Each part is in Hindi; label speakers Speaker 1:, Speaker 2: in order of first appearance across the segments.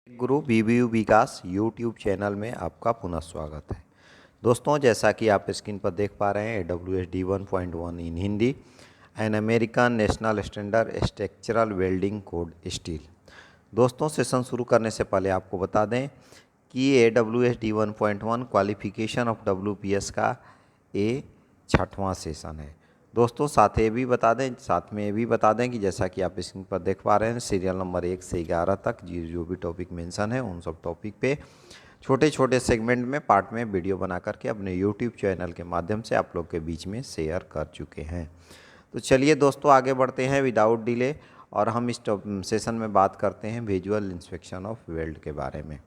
Speaker 1: गुरु बीबीयू विकास यूट्यूब चैनल में आपका पुनः स्वागत है। दोस्तों, जैसा कि आप स्क्रीन पर देख पा रहे हैं, AWSD 1.1 in Hindi an American national standard structural welding code steel. दोस्तों, सेशन शुरू करने से पहले आपको बता दें कि AWSD 1.1 क्वालिफिकेशन ऑफ WPS का ये 6वां सेशन है। दोस्तों, साथ में ये भी बता दें कि जैसा कि आप स्क्रीन पर देख पा रहे हैं, सीरियल नंबर 1 से 11 तक जो भी टॉपिक मेंशन है उन सब टॉपिक पे छोटे छोटे सेगमेंट में पार्ट में वीडियो बना करके अपने यूट्यूब चैनल के माध्यम से आप लोग के बीच में शेयर कर चुके हैं। तो चलिए दोस्तों, आगे बढ़ते हैं विदाउट डिले और हम इस सेशन में बात करते हैं विजुअल इंस्पेक्शन ऑफ वेल्ड के बारे में।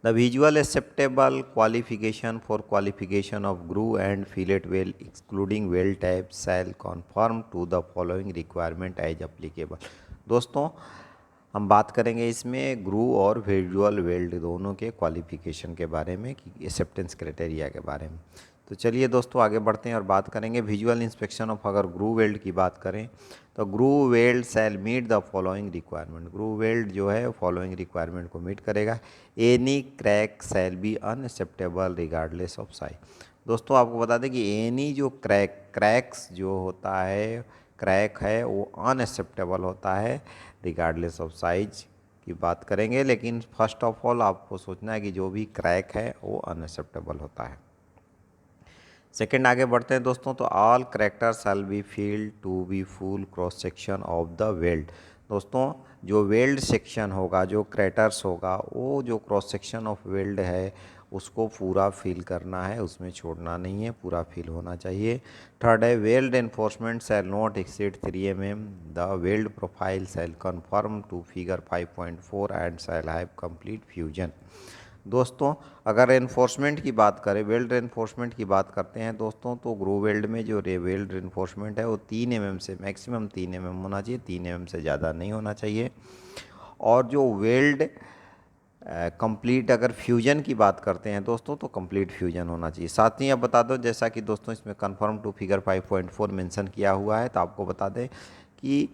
Speaker 1: The visual acceptable qualification for qualification of groove and fillet weld excluding weld type shall conform to the following requirement as applicable। दोस्तों, हम बात करेंगे इसमें ग्रूव और विजुअल वेल्ड दोनों के क्वालिफिकेशन के बारे में, कि एक्सेप्टेंस क्राइटेरिया के बारे में। तो चलिए दोस्तों, आगे बढ़ते हैं और बात करेंगे विजुअल इंस्पेक्शन ऑफ। अगर ग्रूव वेल्ड की बात करें तो groove weld shall meet the following requirement. Groove weld जो है फॉलोइंग रिक्वायरमेंट को मीट करेगा। Any crack shall be unacceptable regardless of size. दोस्तों, आपको बता दें कि एनी जो क्रैक्स जो होता है, क्रैक है वो अनएक्सेप्टेबल होता है रिगार्डलेस ऑफ साइज की बात करेंगे। लेकिन फर्स्ट ऑफ ऑल आपको सोचना है कि जो भी क्रैक है वो अनएक्सेप्टेबल होता है। सेकेंड, आगे बढ़ते हैं दोस्तों। तो all crater shall be filled to be full cross section of the weld. दोस्तों, जो वेल्ड सेक्शन होगा, जो क्रेटर्स होगा, वो जो क्रॉस सेक्शन ऑफ वेल्ड है उसको पूरा फिल करना है, उसमें छोड़ना नहीं है, पूरा फिल होना चाहिए। थर्ड है, weld reinforcement shall not exceed 3 mm। The weld profile shall confirm to figure 5.4 and shall have complete fusion. दोस्तों, अगर एनफोर्समेंट की बात करें, वेल्ड एनफोर्समेंट की बात करते हैं दोस्तों, तो ग्रूव वेल्ड में जो वेल्ड एनफोर्समेंट है वो 3 mm से मैक्सिमम 3 mm होना चाहिए, 3 mm से ज़्यादा नहीं होना चाहिए। और जो वेल्ड कंप्लीट अगर फ्यूजन की बात करते हैं दोस्तों, तो कंप्लीट फ्यूजन होना चाहिए। साथ ही अब बता दो, जैसा कि दोस्तों इसमें कन्फर्म टू फिगर 5.4 मेंशन किया हुआ है, तो आपको बता दें कि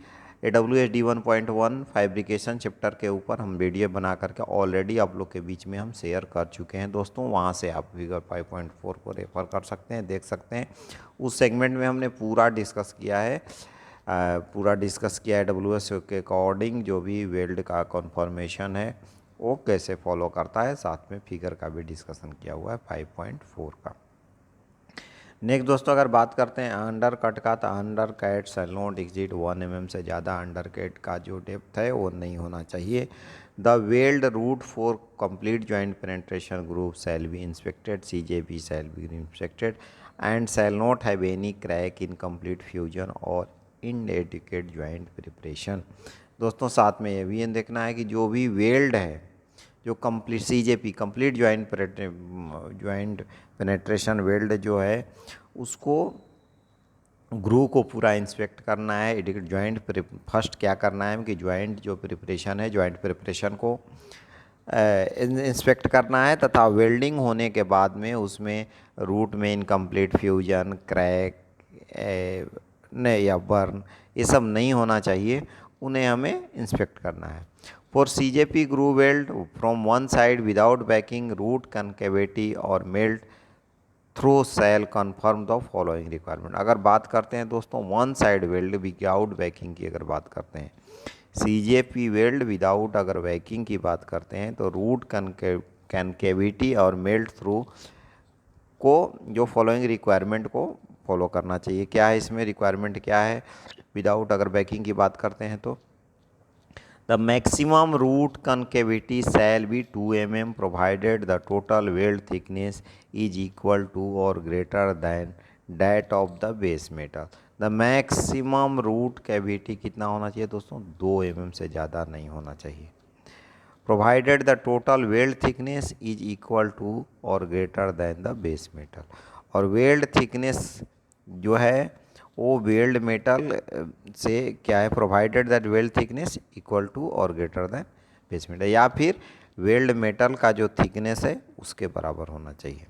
Speaker 1: AWSD 1.1 फैब्रिकेशन चैप्टर के ऊपर हम वीडियो बना करके ऑलरेडी आप लोग के बीच में हम शेयर कर चुके हैं दोस्तों। वहाँ से आप फिगर 5.4 को रेफर कर सकते हैं, देख सकते हैं। उस सेगमेंट में हमने पूरा डिस्कस किया है AWS के अकॉर्डिंग जो भी वेल्ड का कन्फर्मेशन है वो कैसे फॉलो करता है, साथ में फिगर का भी डिस्कशन किया हुआ है 5.4 का। नेक्स्ट दोस्तों, अगर बात करते हैं अंडर कट का, तो undercut shall not exceed 1 mm से ज़्यादा अंडर कैट का जो डेप्थ है वो नहीं होना चाहिए। The weld root for complete joint penetration groove shall be inspected, CJP shall be inspected and shall not have any crack incomplete fusion और इनएडिक्वेट जॉइंट प्रिपरेशन। दोस्तों, साथ में ये भी देखना है कि जो भी वेल्ड है, जो complete CJP complete joint penetration weld जो है उसको ग्रूव को पूरा इंस्पेक्ट करना है। जॉइंट फर्स्ट क्या करना है कि जॉइंट जो प्रिपरेशन है, जॉइंट प्रिपरेशन को इंस्पेक्ट करना है, तथा वेल्डिंग होने के बाद में उसमें रूट में इनकम्प्लीट फ्यूजन, क्रैक या बर्न ये सब नहीं होना चाहिए, उन्हें हमें इंस्पेक्ट करना है। For CJP groove weld from one side without backing root concavity और melt through shall confirm the following requirement. अगर बात करते हैं दोस्तों one side weld without backing की, अगर बात करते हैं CJP वेल्ड विदाउट अगर बैकिंग की बात करते हैं, तो रूट कनकेविटी और मेल्ट थ्रू को जो फॉलोइंग रिक्वायरमेंट को फॉलो करना चाहिए। क्या है इसमें रिक्वायरमेंट, क्या है विदाउट अगर बैकिंग की बात करते हैं तो the maximum root concavity shall be 2 mm provided the total weld thickness is equal to or greater than that of the base metal। the maximum root cavity कितना होना चाहिए दोस्तों, 2 mm से ज़्यादा नहीं होना चाहिए। provided the total weld thickness is equal to or greater than the base metal। और वेल्ड थिकनेस जो है वो वेल्ड मेटल से क्या है, provided that weld thickness equal to और ग्रेटर दैन बेस मेटल, या फिर वेल्ड मेटल का जो थिकनेस है उसके बराबर होना चाहिए।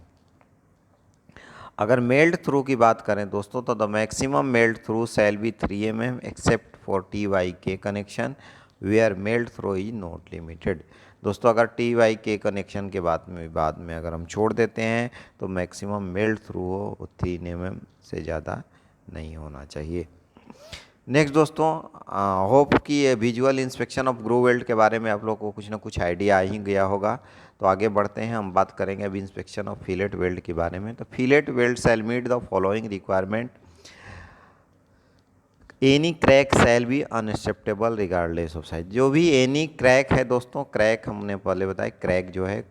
Speaker 1: अगर मेल्ट थ्रू की बात करें दोस्तों, तो the maximum melt through shall be 3 mm except for TYK connection where melt through is not limited. दोस्तों अगर टी वाई के कनेक्शन के बाद में अगर हम छोड़ देते हैं तो मैक्सिमम मेल्ट थ्रू हो 3 mm से ज़्यादा नहीं होना चाहिए। नेक्स्ट दोस्तों, होप कि ये visual inspection of groove weld के बारे में आप लोग को कुछ ना कुछ आइडिया आ ही गया होगा। तो आगे बढ़ते हैं, हम बात करेंगे अभी इंस्पेक्शन ऑफ फिलेट वेल्ड के बारे में। तो fillet weld shall meet the following requirement. Any crack shall be unacceptable regardless of size. जो भी एनी क्रैक है दोस्तों, क्रैक हमने पहले बताया, क्रैक जो है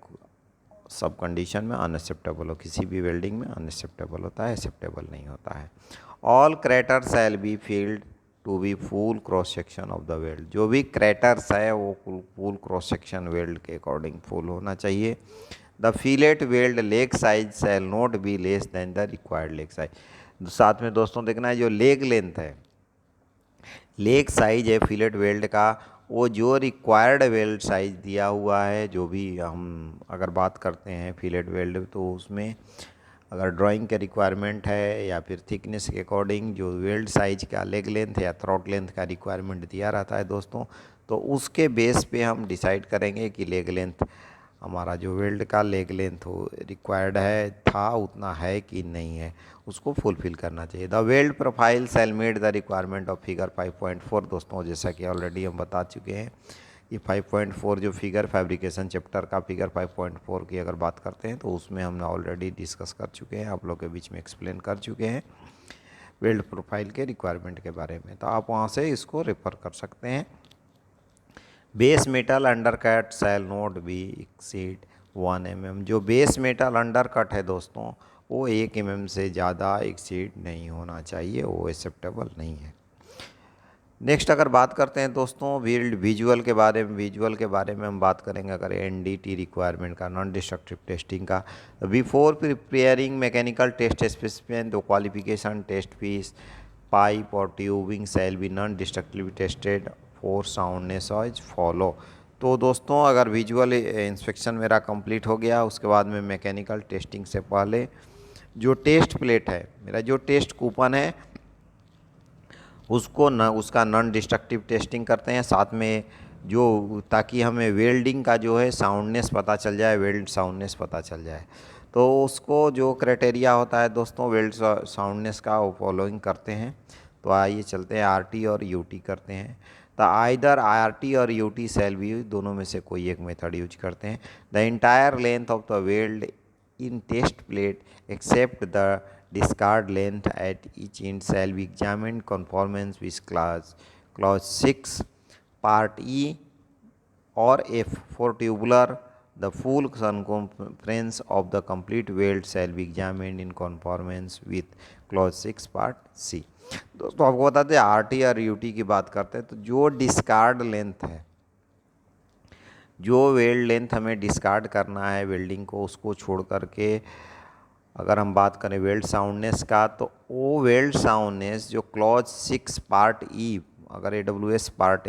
Speaker 1: सब कंडीशन में अनएक्सेप्टेबल हो, किसी भी वेल्डिंग में अनएक्सेप्टेबल होता है, एक्सेप्टेबल नहीं होता है। All crater shall be filled to be full cross section of the weld. जो भी क्रैटर्स है वो फुल क्रॉस सेक्शन वेल्ड के अकॉर्डिंग फुल होना चाहिए। The fillet weld leg size shall not be less than the required leg size. साथ में दोस्तों देखना है जो लेग लेंथ है, लेग साइज है फिलेट वेल्ड का, वो जो रिक्वायर्ड वेल्ड साइज दिया हुआ है, जो भी हम अगर बात करते हैं फिलेट वेल्ड, तो उसमें अगर ड्राइंग के रिक्वायरमेंट है या फिर थिकनेस के अकॉर्डिंग जो वेल्ड साइज का लेग लेंथ या थ्रोट लेंथ का रिक्वायरमेंट दिया रहता है दोस्तों, तो उसके बेस पे हम डिसाइड करेंगे कि लेग लेंथ हमारा जो वेल्ड का लेग लेंथ हो रिक्वायर्ड है था उतना है कि नहीं है, उसको फुलफिल करना चाहिए। The weld profile shall meet the requirement of figure 5.4। दोस्तों जैसा कि ऑलरेडी हम बता चुके हैं कि 5.4 जो फिगर फैब्रिकेशन चैप्टर का फिगर 5.4 की अगर बात करते हैं तो उसमें हमने ऑलरेडी डिस्कस कर चुके हैं, आप लोग के बीच में एक्सप्लेन कर चुके हैं वेल्ड प्रोफाइल के रिक्वायरमेंट के बारे में, तो आप वहाँ से इसको रेफर कर सकते हैं। Base metal undercut shell not be exceed 1 mm। जो बेस मेटल अंडरकट है दोस्तों वो 1 mm से ज़्यादा एक्सीड नहीं होना चाहिए, वो एक्सेप्टेबल नहीं है। नेक्स्ट अगर बात करते हैं दोस्तों विजुअल के बारे में, विजुअल के बारे में हम बात करेंगे अगर एनडीटी रिक्वायरमेंट का, नॉन डिस्ट्रक्टिव टेस्टिंग का। Before preparing mechanical test specification the qualification test piece pipe और tubing shall be non destructively tested for soundness as follow. तो दोस्तों अगर विजुअल इंस्पेक्शन मेरा कंप्लीट हो गया, उसके बाद में मैकेनिकल टेस्टिंग से पहले जो टेस्ट प्लेट है, मेरा जो टेस्ट कूपन है, उसको न उसका नॉन डिस्ट्रक्टिव टेस्टिंग करते हैं साथ में, जो ताकि हमें वेल्डिंग का जो है साउंडनेस पता चल जाए, वेल्ड साउंडनेस पता चल जाए। तो उसको जो क्राइटेरिया होता है दोस्तों वेल्ड साउंडनेस का, वो फॉलोइंग करते हैं। तो आइए चलते हैं आरटी और यूटी करते हैं। तो आइदर आरटी और यूटी शैल बी, दोनों में से कोई एक मेथड यूज करते हैं। The entire length of the weld in test plate except the discard length at each end shall be examined conformance with clause 6 part E or F. For tubular, the full circumference of the complete weld shall be examined in conformance with clause 6 part C। दोस्तों आपको बता दें आरटी और यूटी की बात करते हैं तो जो डिस्कार्ड लेंथ है, जो वेल्ड लेंथ हमें डिस्कार्ड करना है वेल्डिंग को, उसको छोड़ करके अगर हम बात करें वेल्ड साउंडनेस का, तो वो वेल्ड साउंडनेस जो क्लॉज 6 पार्ट ई, अगर AWS पार्ट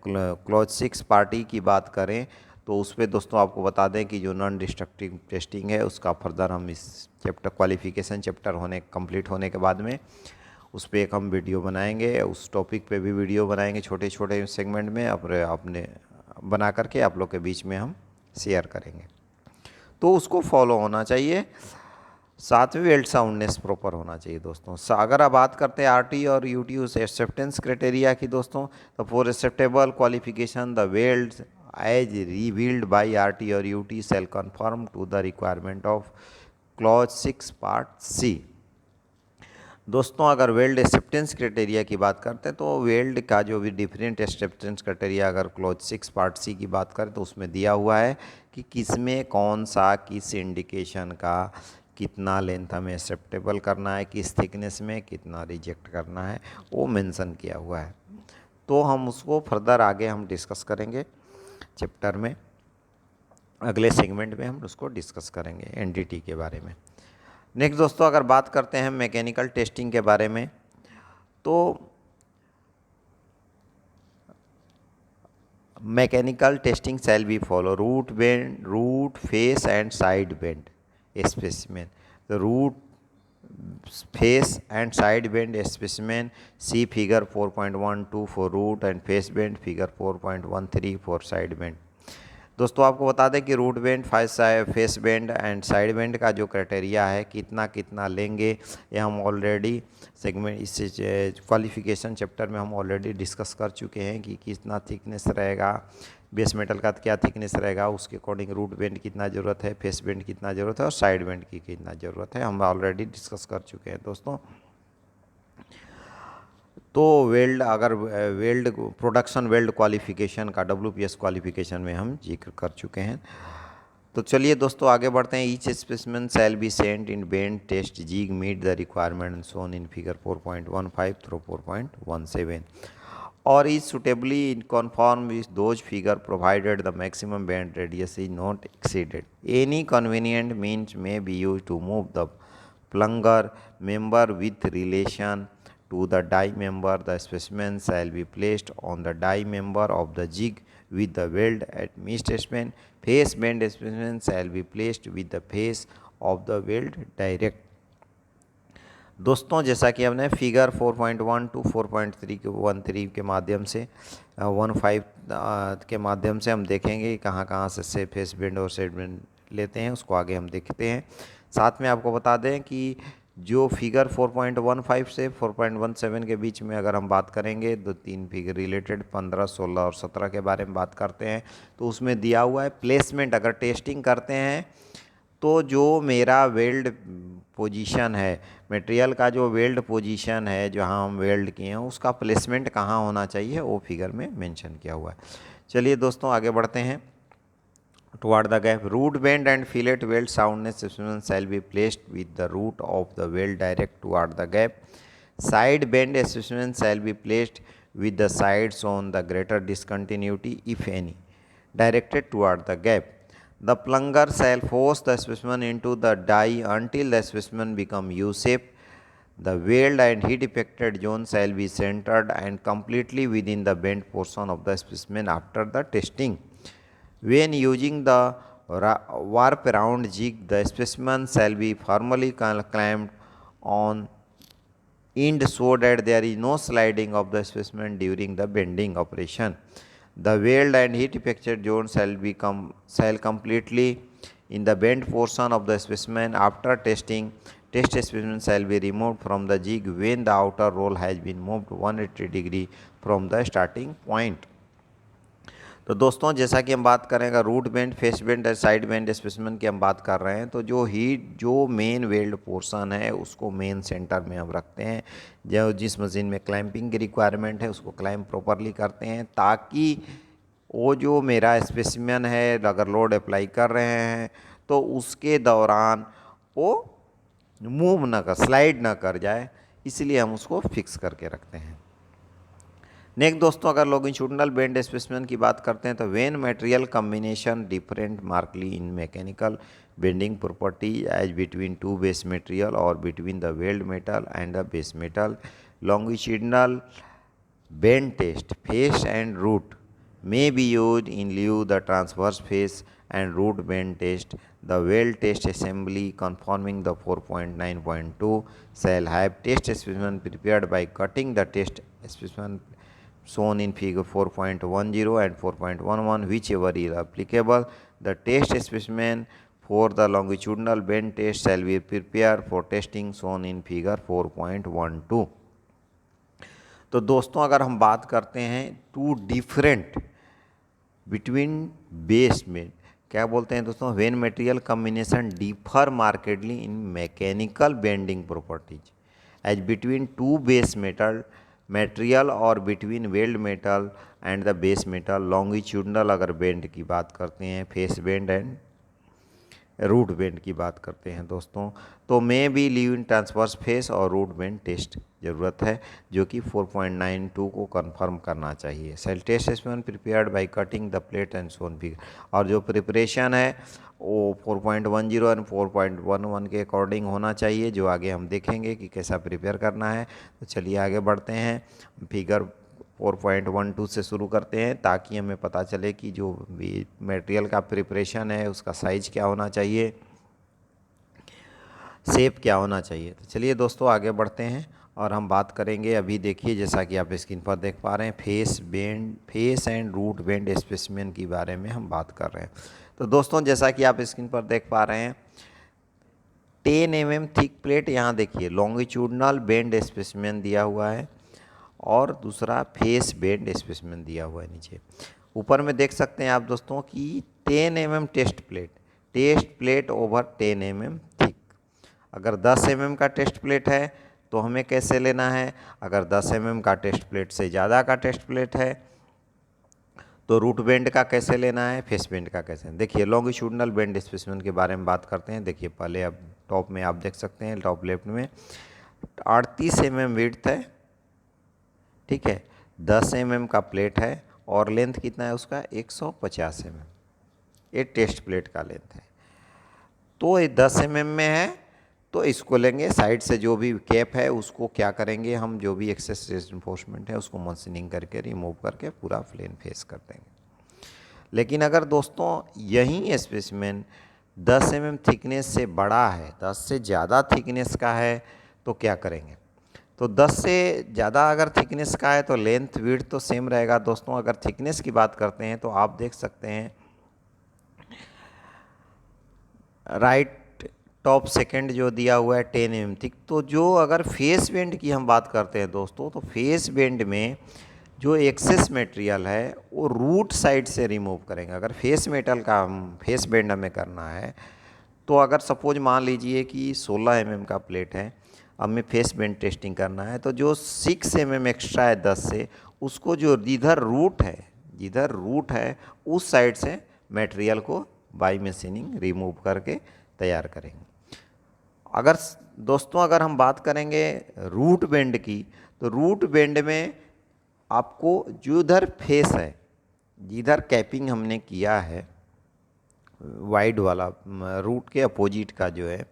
Speaker 1: क्लॉज 6 पार्ट ई की बात करें तो उस पर दोस्तों आपको बता दें कि जो नॉन डिस्ट्रक्टिव टेस्टिंग है उसका फर्दर हम इस चैप्टर क्वालिफिकेशन चैप्टर कंप्लीट होने के बाद में उस पर एक हम वीडियो बनाएंगे, उस टॉपिक पे भी वीडियो बनाएंगे छोटे छोटे सेगमेंट में अपने बना करके आप लोग के बीच में हम शेयर करेंगे। तो उसको फॉलो होना चाहिए, साथ में वेल्ड साउंडनेस प्रॉपर होना चाहिए दोस्तों। अगर आप बात करते हैं आरटी और यूटी उस एक्सेप्टेंस क्राइटेरिया की दोस्तों, तो for acceptable qualification the weld as revealed by RT और UT shall confirm to the requirement of clause 6 part C. दोस्तों अगर वेल्ड एक्सेप्टेंस क्राइटेरिया की बात करते हैं तो वेल्ड का जो भी डिफरेंट एक्सेप्टेंस क्राइटेरिया अगर क्लॉज 6 पार्ट सी की बात करें तो उसमें दिया हुआ है कि किस में कौन सा किस इंडिकेशन का कितना लेंथ हमें एक्सेप्टेबल करना है, किस थिकनेस में कितना रिजेक्ट करना है, वो मेंशन किया हुआ है। तो हम उसको फर्दर आगे हम डिस्कस करेंगे चैप्टर में, अगले सेगमेंट में हम उसको डिस्कस करेंगे एनडीटी के बारे में। नेक्स्ट दोस्तों अगर बात करते हैं मैकेनिकल टेस्टिंग के बारे में, तो mechanical testing shall be follow root bend, root face and side bend specimen. तो root face and side bend specimen. See figure 4.12 for root and face bend, figure 4.13 for side bend. दोस्तों आपको बता दें कि root bend, face bend and side bend का जो क्राइटेरिया है कितना कितना लेंगे, ये हम ऑलरेडी सेगमेंट इस क्वालिफिकेशन चैप्टर में हम ऑलरेडी डिस्कस कर चुके हैं कि कितना थिकनेस रहेगा, बेस मेटल का क्या थिकनेस रहेगा, उसके अकॉर्डिंग रूट बेंड कितना ज़रूरत है, फेस बेंड कितना ज़रूरत है और साइड बेंड की कितना ज़रूरत है, हम ऑलरेडी डिस्कस कर चुके हैं दोस्तों। तो वेल्ड, अगर वेल्ड प्रोडक्शन वेल्ड क्वालिफिकेशन का WPS क्वालिफिकेशन में हम जिक्र कर चुके हैं। तो चलिए दोस्तों आगे बढ़ते हैं। Each specimen shall be bent in bend test jig meet the requirement shown in figure 4.15 through 4.17 और is suitably in conform with those figure provided the maximum band radius is not exceeded. Any convenient means may be used to move the plunger member with relation to the die member. The specimen shall be placed on the die member of the jig with the weld at missed specimen. Face bend specimen shall be placed with the face of the weld direct. दोस्तों जैसा कि हमने फिगर 4.1 टू 4.13 के माध्यम से 15 के माध्यम से हम देखेंगे कहाँ कहाँ से फेस बेंड और साइड बेंड लेते हैं, उसको आगे हम देखते हैं। साथ में आपको बता दें कि जो फिगर 4.15 से 4.17 के बीच में अगर हम बात करेंगे, दो तीन फिगर रिलेटेड 15, 16 और 17 के बारे में बात करते हैं, तो उसमें दिया हुआ है प्लेसमेंट। अगर टेस्टिंग करते हैं तो जो मेरा वेल्ड पोजीशन है, मटेरियल का जो वेल्ड पोजीशन है जहां हम वेल्ड किए हैं, उसका प्लेसमेंट कहाँ होना चाहिए वो फिगर में मेंशन किया हुआ है। चलिए दोस्तों आगे बढ़ते हैं। Toward the gap, root bend and fillet weld soundness specimen shall be placed with the root of the weld direct toward the gap. Side bend specimen shall be placed with the sides on the greater discontinuity, if any, directed toward the gap. The plunger shall force the specimen into the die until the specimen become U-shaped. The weld and heat affected zone shall be centered and completely within the bent portion of the specimen after the testing. When using the warp round jig, the specimen shall be firmly clamped on end so that there is no sliding of the specimen during the bending operation. The weld and heat affected zone shall completely in the bent portion of the specimen after testing. Test specimen shall be removed from the jig when the outer roll has been moved 180 degree from the starting point. तो दोस्तों जैसा कि हम बात करेंगे रूट बेंड, फेस बेंड और साइड बेंड स्पेसिमेन की हम बात कर रहे हैं, तो जो मेन वेल्ड पोर्शन है उसको मेन सेंटर में हम रखते हैं। जो जिस मशीन में क्लैंपिंग की रिक्वायरमेंट है उसको क्लैंप प्रॉपरली करते हैं, ताकि वो जो मेरा स्पेसिमेन है अगर लोड अप्लाई कर रहे हैं तो उसके दौरान वो मूव ना कर, स्लाइड ना कर जाए, इसलिए हम उसको फिक्स करके रखते हैं। नेक्स्ट दोस्तों अगर लॉन्गिट्यूडिनल बेंड स्पेसिमेन की बात करते हैं तो when material combination different markedly in mechanical bending property as between two base material और between the weld metal and the base metal, longitudinal bend test face and root may be used in lieu the transverse face and root bend test. The weld test assembly conforming the 4.9.2 shall have test specimen prepared by cutting the test specimen shown in figure 4.10 and 4.11 whichever is applicable. The test specimen for the longitudinal bend test shall be prepared for testing shown in figure 4.12. तो दोस्तों अगर हम बात करते हैं टू डिफरेंट बिटवीन बेस में, क्या बोलते हैं दोस्तों, when material combination differ markedly in mechanical bending properties as between two base material और between weld metal and the base metal, longitudinal अगर बेंड की बात करते हैं, face bend and root bend की बात करते हैं दोस्तों, तो may be leave in transverse face और रूट बेंड टेस्ट ज़रूरत है, जो कि 4.92 को कंफर्म करना चाहिए। Shall test specimen prepared by cutting the plate and Son figure, और जो प्रिपरेशन है वो 4.10 और 4.11 के अकॉर्डिंग होना चाहिए, जो आगे हम देखेंगे कि कैसा प्रिपेयर करना है। तो चलिए आगे बढ़ते हैं, फिगर 4.12 से शुरू करते हैं ताकि हमें पता चले कि जो मटेरियल का प्रिपरेशन है उसका साइज क्या होना चाहिए। शेप क्या होना चाहिए। तो चलिए दोस्तों आगे बढ़ते हैं और हम बात करेंगे। अभी देखिए जैसा कि आप स्क्रीन पर देख पा रहे हैं, face and root bend specimen के बारे में हम बात कर रहे हैं। तो दोस्तों जैसा कि आप स्क्रीन पर देख पा रहे हैं, 10 mm थिक प्लेट, यहाँ देखिए लॉन्गिट्यूडनल बेंड स्पेसिमेन दिया हुआ है और दूसरा फेस बेंड स्पेसिमेन दिया हुआ है नीचे। ऊपर में देख सकते हैं आप दोस्तों कि 10 mm test plate over 10 mm thick. अगर 10 mm का टेस्ट प्लेट है तो हमें कैसे लेना है, अगर 10 mm का टेस्ट प्लेट से ज़्यादा का टेस्ट प्लेट है तो रूट बेंड का कैसे लेना है, फेस बेंड का कैसे। देखिए लॉन्गिट्यूडनल बेंड स्पेसिमेन के बारे में बात करते हैं। देखिए पहले अब टॉप में आप देख सकते हैं, टॉप लेफ्ट में 38 mm विड्थ है, ठीक है, 10 mm का प्लेट है और लेंथ कितना है उसका 150 mm, ये टेस्ट प्लेट का लेंथ है। तो ये 10 mm में है तो इसको लेंगे, साइड से जो भी कैप है उसको क्या करेंगे हम, जो भी एक्सेस रेनफोर्समेंट है उसको मशीनिंग करके रिमूव करके पूरा प्लेन फेस कर देंगे। लेकिन अगर दोस्तों यही स्पेसिमेन 10 mm थिकनेस से बड़ा है, 10 से ज़्यादा थिकनेस का है तो क्या करेंगे। तो 10 से ज़्यादा अगर थिकनेस का है तो लेंथ विड्थ तो सेम रहेगा दोस्तों। अगर थिकनेस की बात करते हैं तो आप देख सकते हैं राइट टॉप सेकंड जो दिया हुआ है 10 mm थिक। तो जो अगर फेस बेंड की हम बात करते हैं दोस्तों, तो फेस बेंड में जो एक्सेस मटेरियल है वो रूट साइड से रिमूव करेंगे। अगर फेस मेटल का फेस बेंड हमें करना है तो अगर सपोज मान लीजिए कि 16 mm का प्लेट है, हमें फेस बेंड टेस्टिंग करना है, तो जो 6 mm एक्स्ट्रा है 10 से, उसको जो जिधर रूट है उस साइड से मटेरियल को बाई मशीनिंग रिमूव करके तैयार करेंगे। अगर दोस्तों अगर हम बात करेंगे रूट बेंड की, तो रूट बेंड में आपको जो इधर फेस है, जिधर कैपिंग हमने किया है वाइड वाला रूट के अपोजिट का जो है,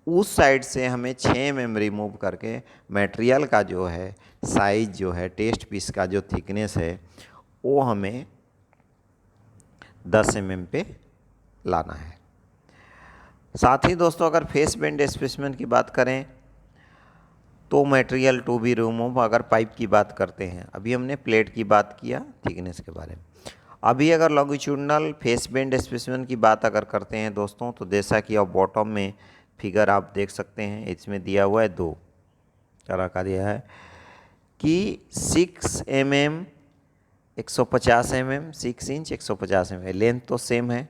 Speaker 1: उस साइड से हमें 6 mm रिमूव करके मटेरियल का जो है साइज जो है, टेस्ट पीस का जो थिकनेस है वो हमें 10 mm पे लाना है। साथ ही दोस्तों अगर फेस बेंड स्पेसिमेन की बात करें तो मटेरियल टू बी रिमूव, अगर पाइप की बात करते हैं, अभी हमने प्लेट की बात किया थिकनेस के बारे में, अभी अगर लॉन्गिट्यूडनल फेस बेंड स्पेसिमेन की बात अगर करते हैं दोस्तों, तो जैसा कि आप बॉटम में फिगर आप देख सकते हैं, इसमें दिया हुआ है 2 तरह का दिया है कि 6 mm 150 mm 6 inch 150 mm, length तो सेम है।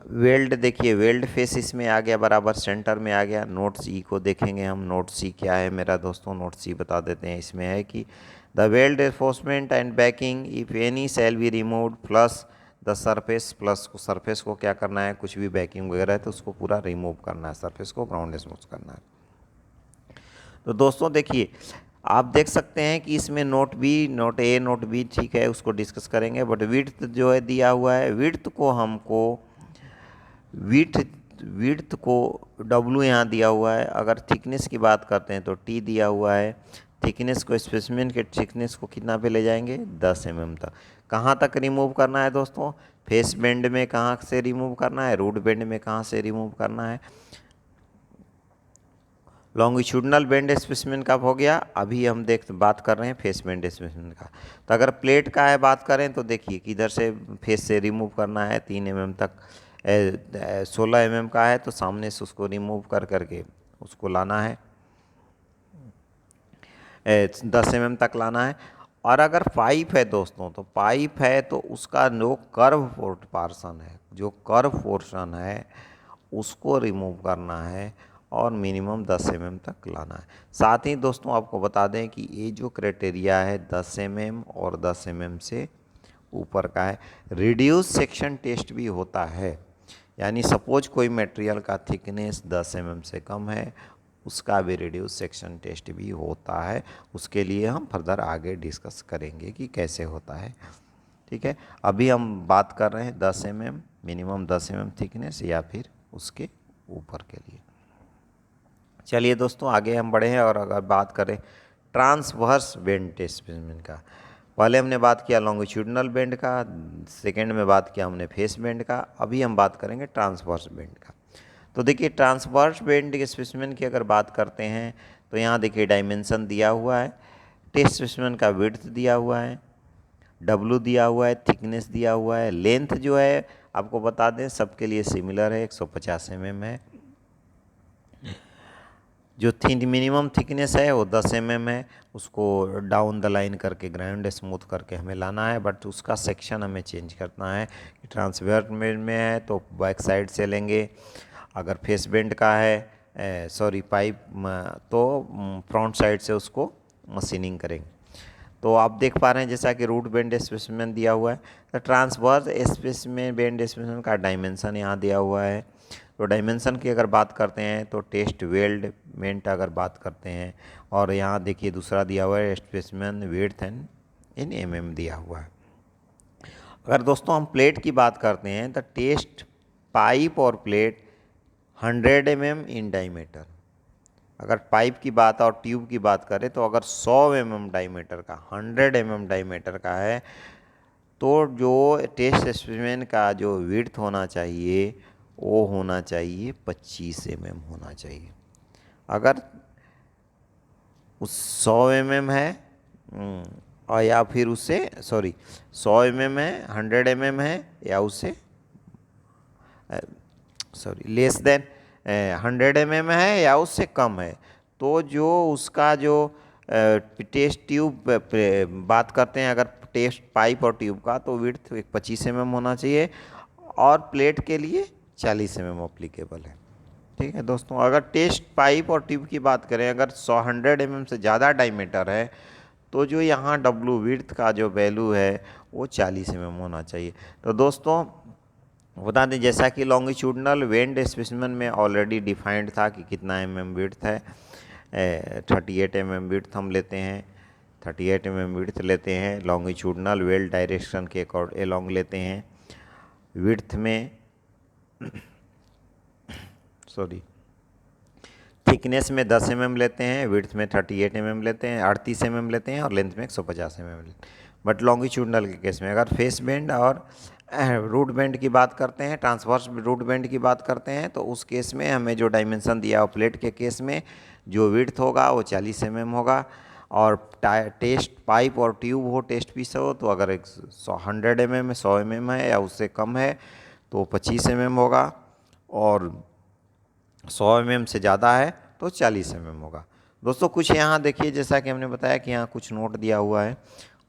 Speaker 1: वेल्ड देखिए, वेल्ड फेस इसमें आ गया, बराबर सेंटर में आ गया। नोट सी को देखेंगे हम, नोट सी क्या है मेरा दोस्तों, नोट सी बता देते हैं। इसमें है कि the weld reinforcement and backing if any shall be removed flush the surface, flush को सरफेस को क्या करना है, कुछ भी बैकिंग वगैरह है तो उसको पूरा रिमूव करना है, सरफेस को ग्राउंड स्मूथ करना है। तो दोस्तों देखिए आप देख सकते हैं कि इसमें नोट बी, नोट ए, नोट बी, ठीक है, उसको डिस्कस करेंगे। बट विड्थ जो है दिया हुआ है, विड्थ को हमको विड्थ को W यहाँ दिया हुआ है। अगर थिकनेस की बात करते हैं तो T दिया हुआ है। थिकनेस को, स्पेसिमेन के थिकनेस को कितना पे ले जाएंगे, 10 mm तक। कहाँ तक रिमूव करना है दोस्तों, फेस बेंड में कहाँ से रिमूव करना है, रूट बेंड में कहाँ से रिमूव करना है। लॉन्गिट्यूडनल बेंड स्पेसिमेन का हो गया, अभी हम बात कर रहे हैं फेस बेंड स्पेसिमेन का। तो अगर प्लेट का है बात करें तो देखिए किधर से फेस से रिमूव करना है, 3 mm तक। 16 mm का है तो सामने से उसको रिमूव कर करके उसको लाना है, 10 mm तक लाना है। और अगर पाइप है दोस्तों, तो पाइप है तो उसका जो कर्व पोर्शन है, जो कर्व पोर्शन है उसको रिमूव करना है और मिनिमम 10 mm तक लाना है। साथ ही दोस्तों आपको बता दें कि ये जो क्राइटेरिया है 10 mm और 10 mm से ऊपर का है। रिड्यूस सेक्शन टेस्ट भी होता है, यानी सपोज कोई मटेरियल का थिकनेस 10 mm से कम है, उसका भी रिड्यूस सेक्शन टेस्ट भी होता है। उसके लिए हम फर्दर आगे डिस्कस करेंगे कि कैसे होता है, ठीक है। अभी हम बात कर रहे हैं 10 mm, मिनिमम 10 mm थिकनेस या फिर उसके ऊपर के लिए। चलिए दोस्तों आगे हम बढ़े हैं और अगर बात करें ट्रांसवर्स बेंड स्पेसिमेन का, पहले हमने बात किया लॉन्गिट्यूडनल बेंड का, सेकेंड में बात किया हमने फेस बेंड का, अभी हम बात करेंगे ट्रांसवर्स बेंड का। तो देखिए ट्रांसवर्स बेंड के स्पेसिमेन की अगर बात करते हैं तो यहाँ देखिए डायमेंशन दिया हुआ है, टेस्ट स्पेसिमेन का विड्थ दिया हुआ है, डब्लू दिया हुआ है, थिकनेस दिया हुआ है, लेंथ जो है आपको बता दें सबके लिए सिमिलर है, 150 mm है। जो मिनिमम थिकनेस है वो 10 mm है, उसको डाउन द लाइन करके ग्राउंड स्मूथ करके हमें लाना है, बट उसका सेक्शन हमें चेंज करना है। ट्रांसवर्स में है तो बैक साइड से लेंगे, अगर फेस बेंड का है सॉरी पाइप तो फ्रंट साइड से उसको मशीनिंग करेंगे। तो आप देख पा रहे हैं जैसा कि रूट बेंड स्पेसिमेन दिया हुआ है, तो ट्रांसवर्स स्पेसिमेन बेंड स्पेसिमेन का डायमेंशन यहाँ दिया हुआ है। तो डायमेंशन की अगर बात करते हैं तो टेस्ट वेल्डमेंट अगर बात करते हैं, और यहाँ देखिए दूसरा दिया हुआ है specimen width and in mm दिया हुआ है। अगर दोस्तों हम प्लेट की बात करते हैं तो टेस्ट पाइप और प्लेट 100 mm इन डायमीटर। अगर पाइप की बात और ट्यूब की बात करें तो अगर 100 mm डायमीटर का 100 mm डायमीटर का है तो जो टेस्ट स्पेसिमेन का जो विड्थ होना चाहिए वो होना चाहिए 25 mm होना चाहिए। अगर उस 100 mm है और या फिर उससे 100 mm है, 100 mm है या उससे लेस देन 100 mm है या उससे कम है, तो जो उसका जो टेस्ट ट्यूब बात करते हैं, अगर टेस्ट पाइप और ट्यूब का, तो विड्थ 25 mm होना चाहिए और प्लेट के लिए 40 mm अप्लीकेबल है। ठीक है दोस्तों, अगर टेस्ट पाइप और ट्यूब की बात करें, अगर 100 mm से ज़्यादा डायमीटर है तो जो यहाँ डब्लू विड्थ का जो वैल्यू है वो 40 mm होना चाहिए। तो दोस्तों बता दें जैसा कि लॉन्गिट्यूडनल वेंड स्पेसिमेन में ऑलरेडी डिफाइंड था कि कितना mm विड्थ है, 38 mm विड्थ हम लेते हैं, 38 mm विड्थ लेते हैं, लॉन्गिट्यूडनल वेल डायरेक्शन के अकॉर्ड एलोंग लेते हैं, विड्थ में थिकनेस में 10 mm लेते हैं, विड्थ में 38 mm लेते हैं, 38 mm लेते हैं और लेंथ में 150 mm लेते हैं। बट लॉन्गिट्यूडनल के केस में अगर फेस बेंड और रूट बेंड की बात करते हैं, ट्रांसवर्स रूट बेंड की बात करते हैं, तो उस केस में हमें जो डायमेंशन दिया हो प्लेट के केस में जो विड्थ होगा वो 40 mm होगा, और टेस्ट पाइप और ट्यूब हो, टेस्ट पीस हो, तो अगर 100 mm 100 mm है या उससे कम है तो 25 mm होगा, और 100 mm से ज़्यादा है तो 40 mm होगा। दोस्तों कुछ यहाँ देखिए जैसा कि हमने बताया कि यहाँ कुछ नोट दिया हुआ है,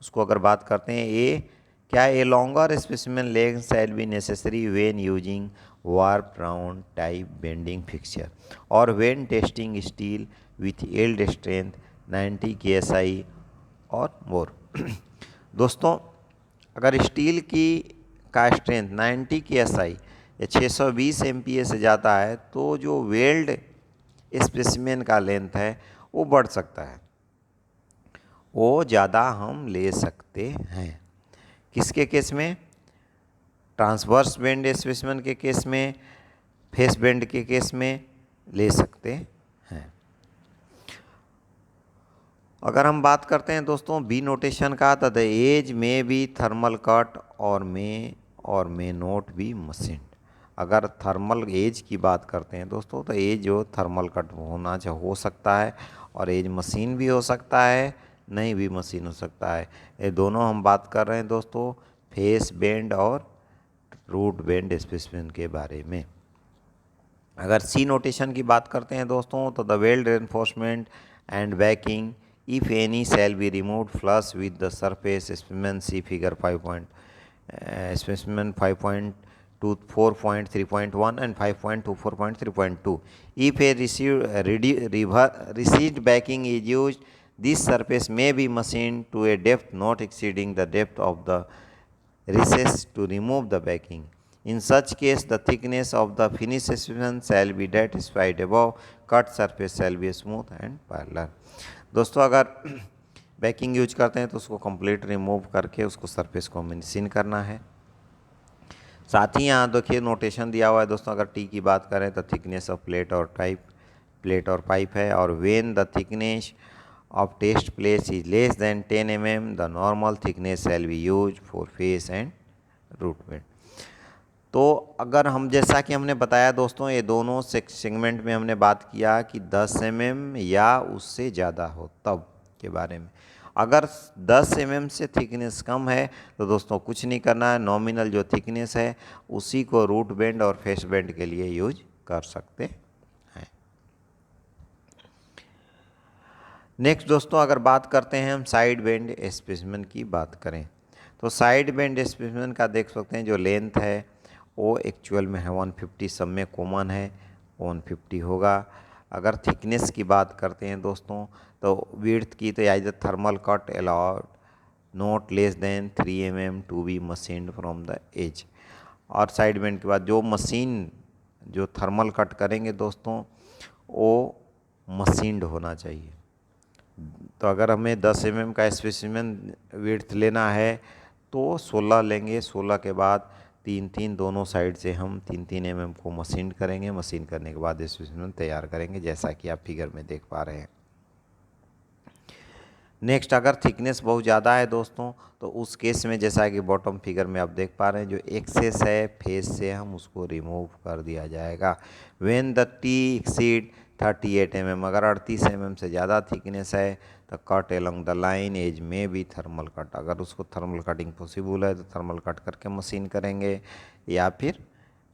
Speaker 1: उसको अगर बात करते हैं क्या a longer specimen leg shall be necessary when using wrap round type bending fixture और when testing steel with yield strength 90 KSI और मोर। दोस्तों अगर स्टील की का स्ट्रेंथ 90 KSI या 620 MPa से ज़्यादा है तो जो वेल्ड स्पेसिमेन का लेंथ है वो बढ़ सकता है, वो ज़्यादा हम ले सकते हैं। किसके केस में? ट्रांसवर्स बेंड स्पेसिमेन के केस में, फेस बेंड के केस में ले सकते हैं। अगर हम बात करते हैं दोस्तों बी नोटेशन का, तो द एज में बी थर्मल कट और मे नोट बी मशीन। अगर थर्मल एज की बात करते हैं दोस्तों तो एज जो थर्मल कट होना हो सकता है, और एज मशीन भी हो सकता है, नहीं भी मशीन हो सकता है। ये दोनों हम बात कर रहे हैं दोस्तों फेस बेंड और रूट बेंड स्पेसिमेन के बारे में। अगर सी नोटेशन की बात करते हैं दोस्तों तो the weld reinforcement and backing if any shall be removed flush with the surface specimen see figure 5 specimen 5.2 4.3.1 and 5.24.3.2. If a received backing is used, this surface may be machined to a depth not exceeding the depth of the recess to remove the backing. In such case, the thickness of the finished specimen shall be that specified above. Cut surface shall be smooth and parallel. दोस्तों अगर बैकिंग यूज करते हैं तो उसको कंप्लीट रिमूव करके उसको सरफेस को मशीन करना है। साथ ही यहाँ देखिए नोटेशन दिया हुआ है दोस्तों, अगर टी की बात करें तो थिकनेस ऑफ प्लेट और पाइप है, और when the thickness of test place is less than 10 mm, the normal thickness shall be used for face and root bend. तो अगर हम, जैसा कि हमने बताया दोस्तों, ये दोनों सेगमेंट में हमने बात किया कि 10 mm या उससे ज़्यादा हो तब के बारे में। अगर 10 mm से थिकनेस कम है तो दोस्तों कुछ नहीं करना है, नॉमिनल जो थिकनेस है उसी को रूट बेंड और फेस बेंड के लिए यूज कर सकते हैं। नेक्स्ट दोस्तों, अगर बात करते हैं हम साइड बेंड स्पेसिमेन की बात करें, तो साइड बेंड स्पेसिमेन का देख सकते हैं जो लेंथ है वो एक्चुअल में है 150, सब में कॉमन है 150 होगा। अगर थिकनेस की बात करते हैं दोस्तों, तो विड्थ की तो इधर thermal cut allowed not less than 3 mm to be machined from the edge. और साइड बेंड के बाद जो मशीन जो थर्मल कट करेंगे दोस्तों वो मशीन्ड होना चाहिए। तो अगर हमें 10 mm का स्पेसिमेन विड्थ लेना है तो 16 लेंगे, 16 के बाद 3 दोनों साइड से हम 3 mm को मशीन करेंगे। मशीन करने के बाद स्पेसिमेन तैयार करेंगे, जैसा कि आप फिगर में देख पा रहे हैं। नेक्स्ट, अगर थिकनेस बहुत ज़्यादा है दोस्तों तो उस केस में, जैसा कि बॉटम फिगर में आप देख पा रहे हैं, जो एक्सेस है फेस से हम उसको रिमूव कर दिया जाएगा। When the T exceed 38 mm, अगर 38 mm से ज़्यादा थिकनेस है तो cut along the line edge में भी थर्मल कट। अगर उसको थर्मल कटिंग पॉसिबल है तो थर्मल कट करके मशीन करेंगे या फिर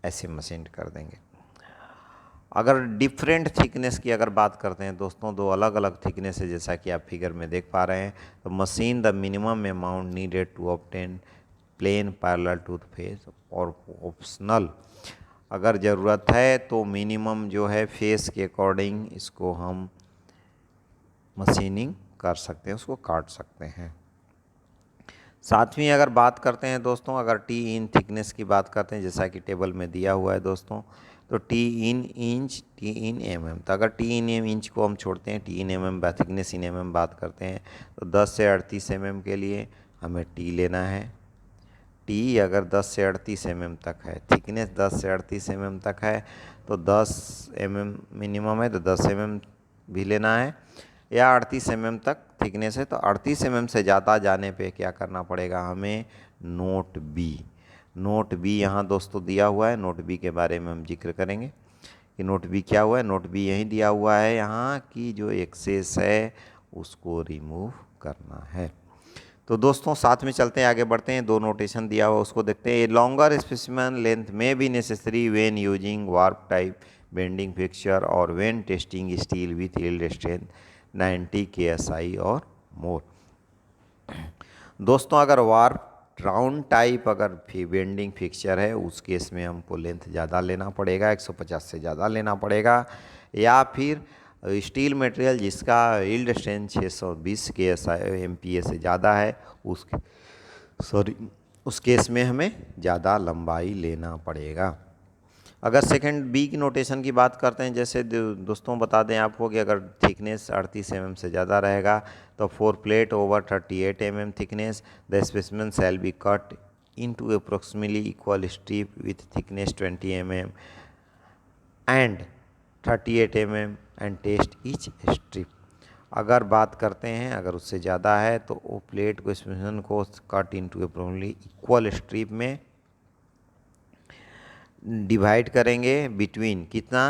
Speaker 1: ऐसे मशीन कर देंगे। अगर डिफरेंट थिकनेस की अगर बात करते हैं दोस्तों, दो अलग अलग थिकनेस है जैसा कि आप फिगर में देख पा रहे हैं, तो machine the minimum amount needed to obtain plane parallel to the face, और ऑप्शनल अगर ज़रूरत है तो मिनिमम जो है फेस के अकॉर्डिंग इसको हम मशीनिंग कर सकते हैं, उसको काट सकते हैं। सातवीं अगर बात करते हैं दोस्तों, अगर टी इन थिकनेस की बात करते हैं जैसा कि टेबल में दिया हुआ है दोस्तों, तो टी इन इंच, टी इन mm, तो अगर टी इन इंच को हम छोड़ते हैं, टी इन mm थिकनेस इन mm बात करते हैं, तो 10 से 38 mm के लिए हमें टी लेना है। टी अगर 10 से 38 mm तक है, थिकनेस 10 से 38 mm तक है तो 10 mm मिनिमम है तो 10 mm भी लेना है, या 38 mm तक थिकनेस है तो 38 mm से ज़्यादा जाने पे क्या करना पड़ेगा हमें, नोट बी। नोट बी यहाँ दोस्तों दिया हुआ है, नोट बी के बारे में हम जिक्र करेंगे कि नोट बी क्या हुआ है। नोट बी यही दिया हुआ है यहाँ कि जो एक्सेस है उसको रिमूव करना है। तो दोस्तों साथ में चलते हैं, आगे बढ़ते हैं, दो नोटेशन दिया हुआ उसको देखते हैं। A longer specimen length may be necessary when using wrap type bending fixture और when testing steel with yield strength 90 KSI और मोर। दोस्तों अगर वार्प राउंड टाइप अगर बेंडिंग फिक्सचर है उस केस में हमको लेंथ ज़्यादा लेना पड़ेगा, 150 से ज़्यादा लेना पड़ेगा, या फिर स्टील मटेरियल जिसका यील्ड स्ट्रेंथ 620 MPa से ज़्यादा है उस केस में हमें ज़्यादा लंबाई लेना पड़ेगा। अगर सेकंड बी की नोटेशन की बात करते हैं, जैसे दोस्तों बता दें आपको कि अगर थिकनेस 38 mm से ज़्यादा रहेगा तो 4 plate over 38 mm thickness the specimen shall be cut into approximately equal strip with thickness 20 mm and 38 mm and test each strip. अगर बात करते हैं अगर उससे ज़्यादा है तो वो प्लेट को स्पेसिमेन को cut into approximately equal strip में डिवाइड करेंगे बिटवीन कितना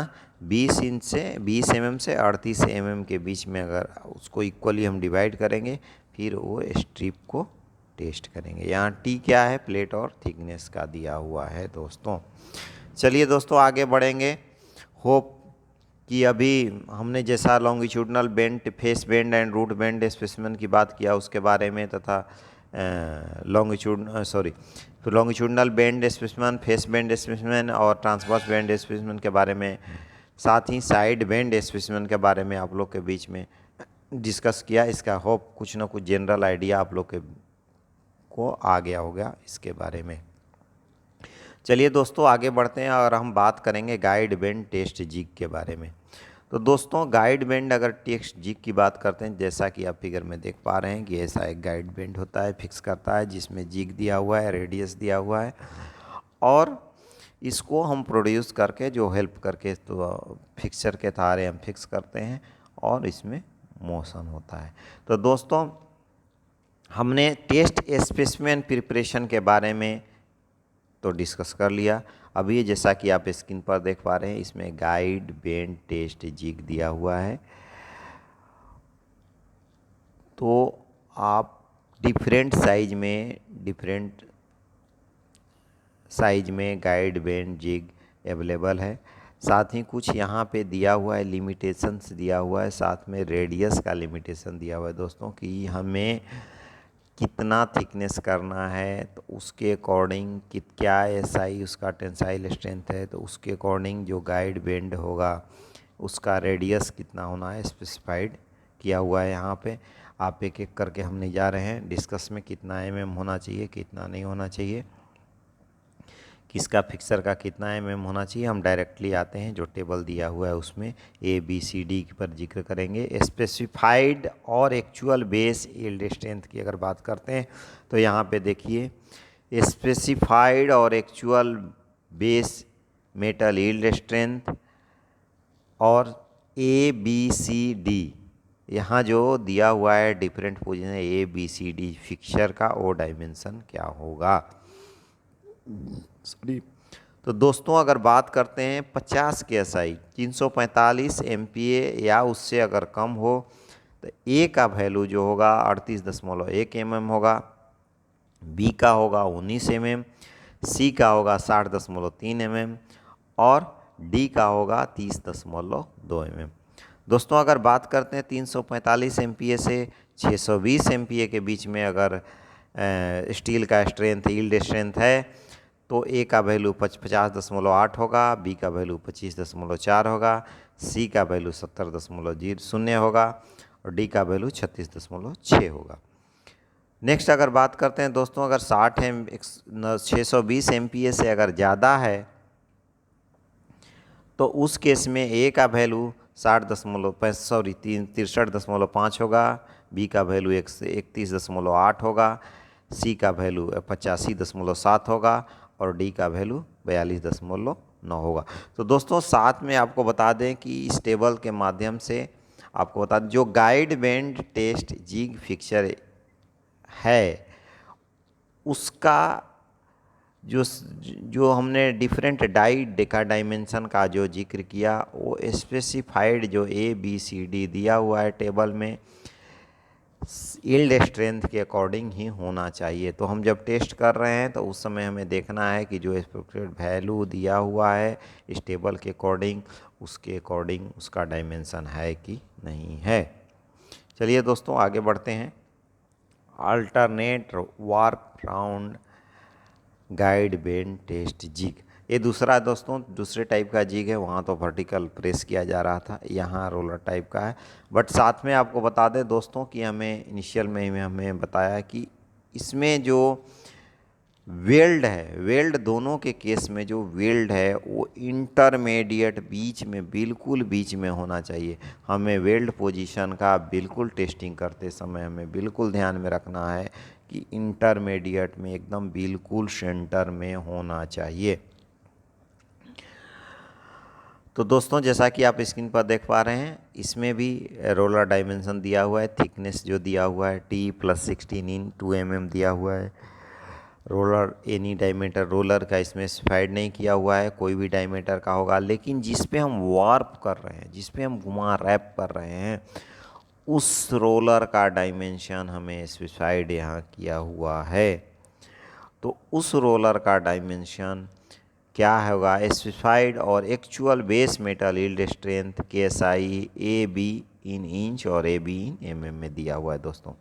Speaker 1: 20 mm से 38 mm के बीच में, अगर उसको इक्वली हम डिवाइड करेंगे फिर वो स्ट्रिप को टेस्ट करेंगे। यहाँ टी क्या है, प्लेट और थिकनेस का दिया हुआ है दोस्तों। चलिए दोस्तों आगे बढ़ेंगे। होप कि अभी हमने जैसा longitudinal bend, face bend and root bend specimen की बात किया उसके बारे में, तथा longitudinal bend specimen, face bend specimen और ट्रांसवर्स बेंड स्पेसिमेन के बारे में, साथ ही साइड बेंड स्पेसिमेन के बारे में आप लोग के बीच में डिस्कस किया। इसका होप कुछ ना कुछ जनरल आइडिया आप लोग के को आ गया होगा इसके बारे में। चलिए दोस्तों आगे बढ़ते हैं और हम बात करेंगे गाइड बेंड टेस्ट जिग के बारे में। तो दोस्तों गाइड बेंड अगर टेस्ट जिग की बात करते हैं, जैसा कि आप फिगर में देख पा रहे हैं कि ऐसा एक गाइड बेंड होता है, फिक्स करता है, जिसमें जिग दिया हुआ है, रेडियस दिया हुआ है, और इसको हम प्रोड्यूस करके जो हेल्प करके तो फिक्सचर के सहारे हम फिक्स करते हैं और इसमें मोशन होता है। तो दोस्तों हमने टेस्ट स्पेसिमेन प्रिपरेशन के बारे में तो डिस्कस कर लिया। अब ये जैसा कि आप स्क्रीन पर देख पा रहे हैं, इसमें गाइड बेंड टेस्ट जिग दिया हुआ है। तो आप डिफरेंट साइज में गाइड बेंड जिग अवेलेबल है। साथ ही कुछ यहाँ पे दिया हुआ है, लिमिटेशंस दिया हुआ है, साथ में रेडियस का लिमिटेशन दिया हुआ है दोस्तों कि हमें कितना थिकनेस करना है, तो उसके अकॉर्डिंग क्या एसआई उसका टेंसाइल स्ट्रेंथ है, तो उसके अकॉर्डिंग जो गाइड बेंड होगा उसका रेडियस कितना होना है स्पेसिफाइड किया हुआ है। यहाँ पे आप एक एक करके हम नहीं जा रहे हैं डिस्कस में, कितना एमएम होना चाहिए, कितना नहीं होना चाहिए, किसका फिक्सर का कितना एमएम होना चाहिए। हम डायरेक्टली आते हैं, जो टेबल दिया हुआ है उसमें ABCD पर जिक्र करेंगे। स्पेसिफाइड और एक्चुअल बेस यील्ड स्ट्रेंथ की अगर बात करते हैं तो यहाँ पे देखिए, स्पेसिफाइड और actual base metal yield strength और ABCD, यहाँ जो दिया हुआ है डिफरेंट पोजीशन ABCD फिक्सर का, वो डायमेंशन क्या होगा। सॉरी। तो दोस्तों अगर बात करते हैं 50 के SI 345 MPa या उससे अगर कम हो तो A का वैल्यू जो होगा 38.1 mm होगा, B का होगा 19 mm, C का होगा 60.3 mm और D का होगा 30.2 mm। दोस्तों अगर बात करते हैं 345 MPa से 620 MPa के बीच में अगर स्टील का स्ट्रेंथ यील्ड स्ट्रेंथ है तो A का वैल्यू 50.8 होगा, B का वैल्यू 25.4 होगा, C का वैल्यू 70.0 होगा और D का वैल्यू 36.6 होगा। नेक्स्ट अगर बात करते हैं दोस्तों, अगर 620 MPa से अगर ज़्यादा है तो उस केस में A का वैल्यू 63.5 होगा, B का वैल्यू 31.8 होगा, C का वैल्यू 85.7 होगा और D का वैल्यू 42.9 होगा। तो दोस्तों साथ में आपको बता दें कि इस टेबल के माध्यम से आपको बता दें, जो guide bend test jig fixer है उसका जो हमने डिफरेंट डेका डायमेंशन का जो जिक्र किया, वो स्पेसिफाइड जो ABCD दिया हुआ है टेबल में यील्ड स्ट्रेंथ के अकॉर्डिंग ही होना चाहिए। तो हम जब टेस्ट कर रहे हैं तो उस समय हमें देखना है कि जो एक्सपेक्टेड वैल्यू दिया हुआ है इस टेबल के अकॉर्डिंग, उसके अकॉर्डिंग उसका डायमेंशन है कि नहीं है। चलिए दोस्तों आगे बढ़ते हैं। Alternate wrap around guide bend test jig, ये दूसरा दोस्तों दूसरे टाइप का जिग है। वहाँ तो वर्टिकल प्रेस किया जा रहा था, यहाँ रोलर टाइप का है। बट साथ में आपको बता दें दोस्तों कि हमें इनिशियल में ही हमें बताया कि इसमें जो वेल्ड है, वेल्ड दोनों के केस में जो वेल्ड है वो इंटरमीडिएट बीच में, बिल्कुल बीच में होना चाहिए। हमें वेल्ड पोजीशन का बिल्कुल टेस्टिंग करते समय हमें बिल्कुल ध्यान में रखना है कि इंटरमीडिएट में एकदम बिल्कुल सेंटर में होना चाहिए। तो दोस्तों जैसा कि आप स्क्रीन पर देख पा रहे हैं, इसमें भी रोलर डायमेंशन दिया हुआ है, थिकनेस जो दिया हुआ है T+16 इन 2 mm दिया हुआ है। रोलर एनी डायमीटर रोलर का इसमें स्पेसिफाइड नहीं किया हुआ है, कोई भी डायमीटर का होगा, लेकिन जिस पे हम वार्प कर रहे हैं, जिस पे हम घुमा रैप कर रहे हैं, उस रोलर का डायमेंशन हमें स्पेसिफाइड यहाँ किया हुआ है। तो उस रोलर का डायमेंशन क्या होगा, स्पेसिफाइड और actual base metal yield strength KSI AB इन इंच और AB इन mm में दिया हुआ है दोस्तों।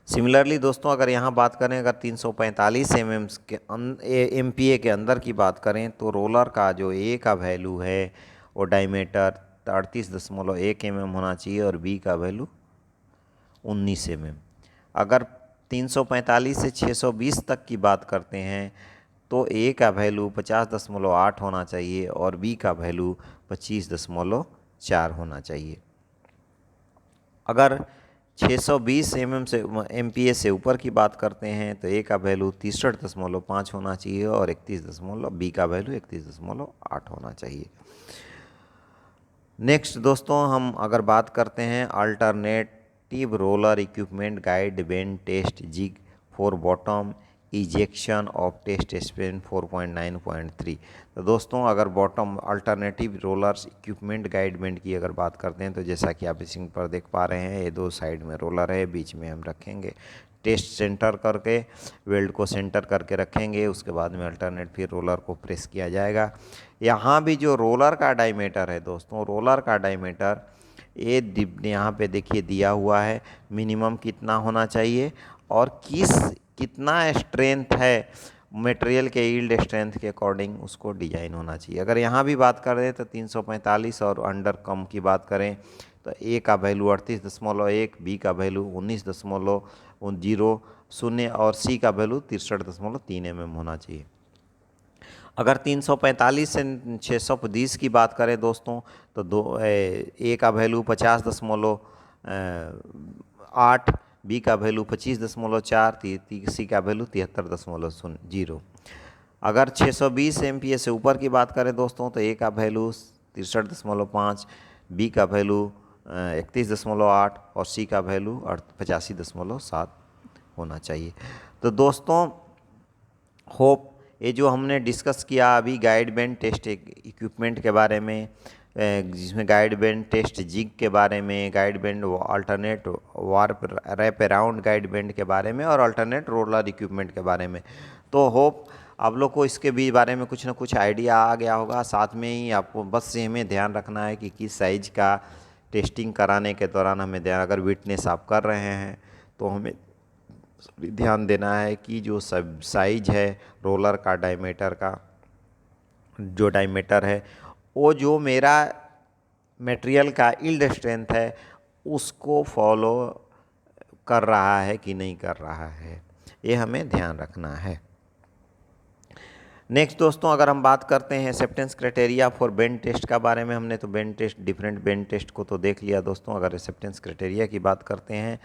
Speaker 1: सिमिलरली दोस्तों अगर यहाँ बात करें, अगर 345 MPa के अंदर की बात करें तो रोलर का जो A का वैल्यू है वो डायमीटर 38.1 mm होना चाहिए और B का वैल्यू 19 mm। अगर 345 से 620 तक की बात करते हैं तो A का वैल्यू 50.8 होना चाहिए और B का वैल्यू 25.4 होना चाहिए। अगर 620 MPa से ऊपर की बात करते हैं तो A का वैल्यू 63.5 होना चाहिए और B का वैल्यू 31.8 होना चाहिए। नेक्स्ट दोस्तों हम अगर बात करते हैं alternative roller equipment guide bend test jig for bottom ejection of test specimen 4.9.3। तो दोस्तों अगर बॉटम अल्टरनेटिव रोलर्स इक्विपमेंट गाइडमेंट की अगर बात करते हैं तो जैसा कि आप इस पर देख पा रहे हैं, ये दो साइड में रोलर है, बीच में हम रखेंगे टेस्ट सेंटर करके, वेल्ड को सेंटर करके रखेंगे, उसके बाद में अल्टरनेट फिर रोलर को प्रेस किया जाएगा। यहाँ भी जो रोलर का डायमीटर है दोस्तों, रोलर का डायमीटर ये यहाँ पे देखिए दिया हुआ है, मिनिमम कितना होना चाहिए और कितना स्ट्रेंथ है मटेरियल के यील्ड स्ट्रेंथ के अकॉर्डिंग उसको डिजाइन होना चाहिए। अगर यहाँ भी बात करें तो 345 और अंडर कम की बात करें तो ए का वैल्यू 38.1, बी का वैल्यू 19.0 और सी का वैल्यू 63.3 mm होना चाहिए। अगर 345 से 620 की बात करें दोस्तों तो ए का वैल्यू 50.8, बी का वैल्यू 25.4, सी का वैल्यू 73.0। अगर 620 MPa से ऊपर की बात करें दोस्तों तो ए का वैल्यू 63.5, बी का वैल्यू 31.8 और सी का वैल्यू 85.7 होना चाहिए। तो दोस्तों होप ये जो हमने डिस्कस किया अभी गाइड बैंड टेस्ट इक्विपमेंट के बारे में, जिसमें गाइड बैंड टेस्ट जिग के बारे में, guide band alternate warp wrap around guide band के बारे में और अल्टरनेट रोलर इक्विपमेंट के बारे में, तो होप आप लोग को इसके भी बारे में कुछ ना कुछ आइडिया आ गया होगा। साथ में ही आपको बस से हमें ध्यान रखना है कि किस साइज का टेस्टिंग कराने के दौरान हमें ध्यान, अगर विटनेस आप कर रहे हैं तो हमें ध्यान देना है कि जो सब साइज है रोलर का, डायमीटर का जो डायमीटर है वो जो मेरा मटेरियल का यील्ड स्ट्रेंथ है उसको फॉलो कर रहा है कि नहीं कर रहा है, ये हमें ध्यान रखना है। नेक्स्ट दोस्तों अगर हम बात करते हैं acceptance criteria for bend test का बारे में, हमने तो bend test, different bend test को तो देख लिया दोस्तों। अगर एक्सेप्टेंस क्राइटेरिया की बात करते हैं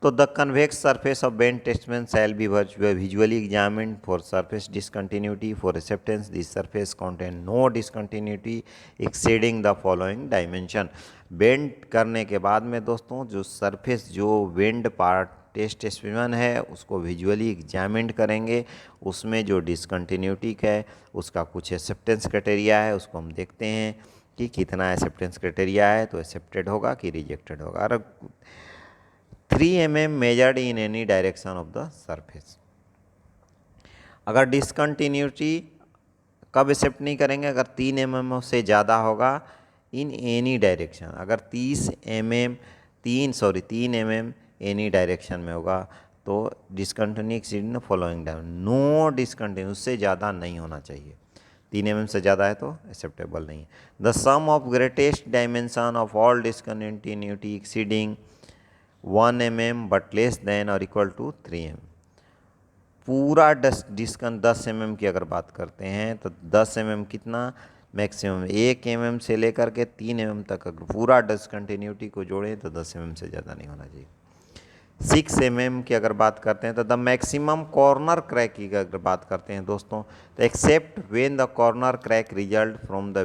Speaker 1: तो the convex surface of bend टेस्टमेंट shall be visually examined for surface discontinuity for acceptance. This surface contain no discontinuity exceeding the following dimension. Bend करने के बाद में दोस्तों जो सरफेस जो बेंड पार्ट टेस्ट स्पेसिमेन है उसको विजुअली एग्जामिन्ड करेंगे, उसमें जो डिसकंटिन्यूटी है उसका कुछ एक्सेप्टेंस क्राइटेरिया है, उसको हम देखते हैं कि कितना एक्सेप्टेंस क्राइटेरिया है, तो एक्सेप्टेड होगा कि रिजेक्टेड होगा। और 3 mm measured in any direction of the surface. अगर डिसकंटिन्यूटी कब एक्सेप्ट नहीं करेंगे, अगर 3 mm से ज़्यादा होगा इन एनी डायरेक्शन, अगर 3 mm एनी डायरेक्शन में होगा तो discontinue exceed following dimension, no discontinue, उससे ज़्यादा नहीं होना चाहिए। 3 mm से ज़्यादा है तो एक्सेप्टेबल नहीं है। The sum of greatest dimension of all discontinuity exceeding 1 mm but less than और इक्वल टू 3 mm। पूरा 10 mm की अगर बात करते हैं तो 10 mm कितना मैक्सिमम, 1 mm से लेकर के 3 mm तक अगर पूरा डिसकंटिन्यूटी को जोड़ें तो 10 mm से ज़्यादा नहीं होना चाहिए। 6 mm की अगर बात करते हैं तो द मैक्सिमम कॉर्नर क्रैक की अगर बात करते हैं दोस्तों तो except when the corner crack result from the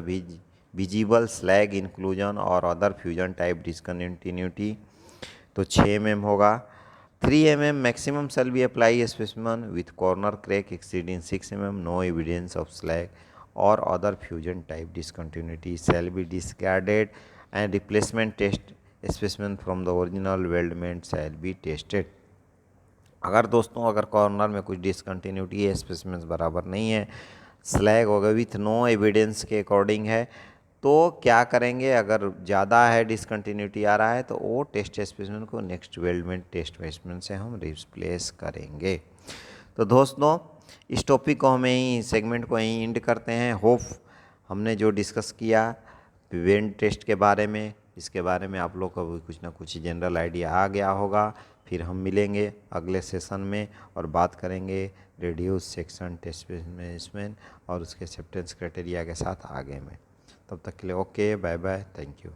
Speaker 1: visible slag inclusion और अदर फ्यूजन टाइप डिसकंटिन्यूटी, तो 6 mm होगा। 3 mm maximum shall be apply specimen with corner crack exceeding 6 mm, no evidence of slag और other fusion type discontinuity shall be discarded and replacement test specimen from the original weldment shall be tested. अगर दोस्तों अगर कॉर्नर में कुछ डिसकंटिन्यूटी है, स्पेसिमेंस बराबर नहीं है, स्लैग होगा विथ नो एविडेंस के अकॉर्डिंग है, तो क्या करेंगे, अगर ज़्यादा है डिसकंटिन्यूटी आ रहा है तो वो टेस्ट स्पेसिमेन को नेक्स्ट वेल्डमेंट टेस्ट स्पेसिमेन से हम रिप्लेस करेंगे। तो दोस्तों इस टॉपिक को हमें ही सेगमेंट को यहीं एंड करते हैं। होप हमने जो डिस्कस किया वेल्ड टेस्ट के बारे में, इसके बारे में आप लोग को भी कुछ ना कुछ जनरल आइडिया आ गया होगा। फिर हम मिलेंगे अगले सेशन में और बात करेंगे रिड्यूस सेक्शन टेस्ट स्पेसिमेन और उसके एक्सेप्टेंस क्राइटेरिया के साथ आगे में। तब तक के लिए okay, bye bye, thank you.